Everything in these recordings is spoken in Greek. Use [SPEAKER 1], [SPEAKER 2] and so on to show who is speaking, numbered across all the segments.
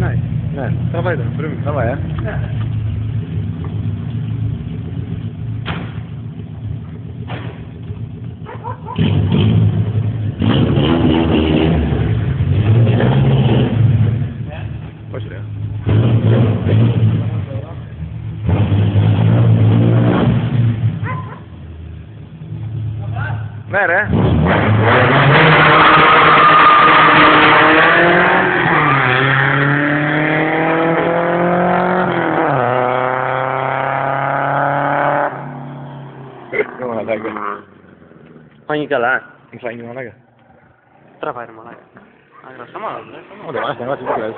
[SPEAKER 1] ξεκινάει.
[SPEAKER 2] Ναι.
[SPEAKER 1] Τραβάει τον, πρέπει.
[SPEAKER 2] Τραβάει,
[SPEAKER 1] Ναι.
[SPEAKER 2] Όχι ρε. Ναι ρε.
[SPEAKER 3] Φάνηκε καλά.
[SPEAKER 2] Μου φάνηκε μαλάκα.
[SPEAKER 3] Τραβάει ρε μαλάκα. Άγρα, σταμάτα.
[SPEAKER 2] Ωραία, μάλιστα, μάλιστα, τι κλαις.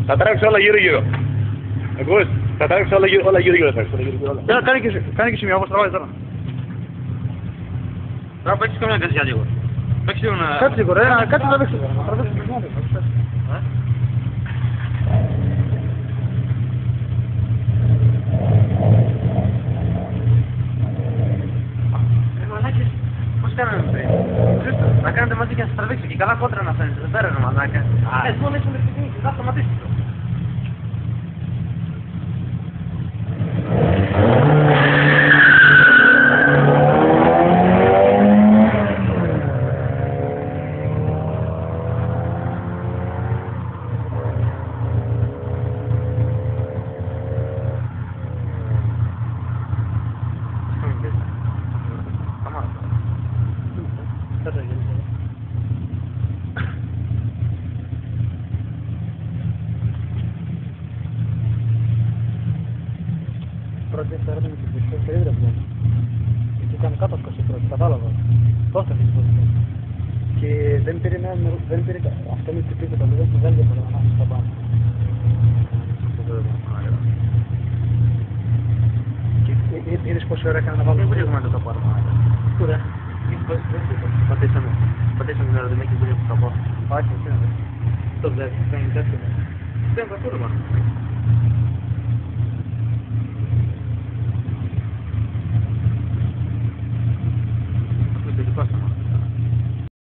[SPEAKER 2] Θα τρέξω όλα γύρω-γύρω. Ακούς, θα τρέξω όλα γύρω-γύρω.
[SPEAKER 1] Κάνε και σημείο, όπως τραβάει τώρα.
[SPEAKER 3] Τώρα παίξεις καμιά κασιά λίγο. Παίξεις λίγο να...
[SPEAKER 1] Κάτσε λίγο ρε, κάτσε να παίξω. Να τραβήξω το σημείο.
[SPEAKER 3] Μαλάκες, πώς κάναμε πριν. Να κάνετε μαζί και να σας τραβήξω και καλά κόντρα να φαίνεται. Δεν πέρα ρε μαλάκα. Μόνο είσαι με την κίνηση, θα σταματήσεις το.
[SPEAKER 1] Πρώτη φορά με την πισтой και δεν βλέπω. Γιατί ήταν κάτω από 20 κατάλαβα. Πώς θα δεις πώς είναι. Και δεν πήρε αυτό με την πίστα, δεν διαφορά να μάθεις τα πάνω. Και είδες πόση ώρα έκανα να βάλω.
[SPEAKER 3] Δεν μπορούμε να το πάρω.
[SPEAKER 1] Πού ρε.
[SPEAKER 3] Πατήσαμε την ώρα, δεν έχει δουλειά που θα πω.
[SPEAKER 1] Όχι, δεν είναι.
[SPEAKER 3] Το βλέπεις, κάνει τέτοιο. Δεν θα το πάρω.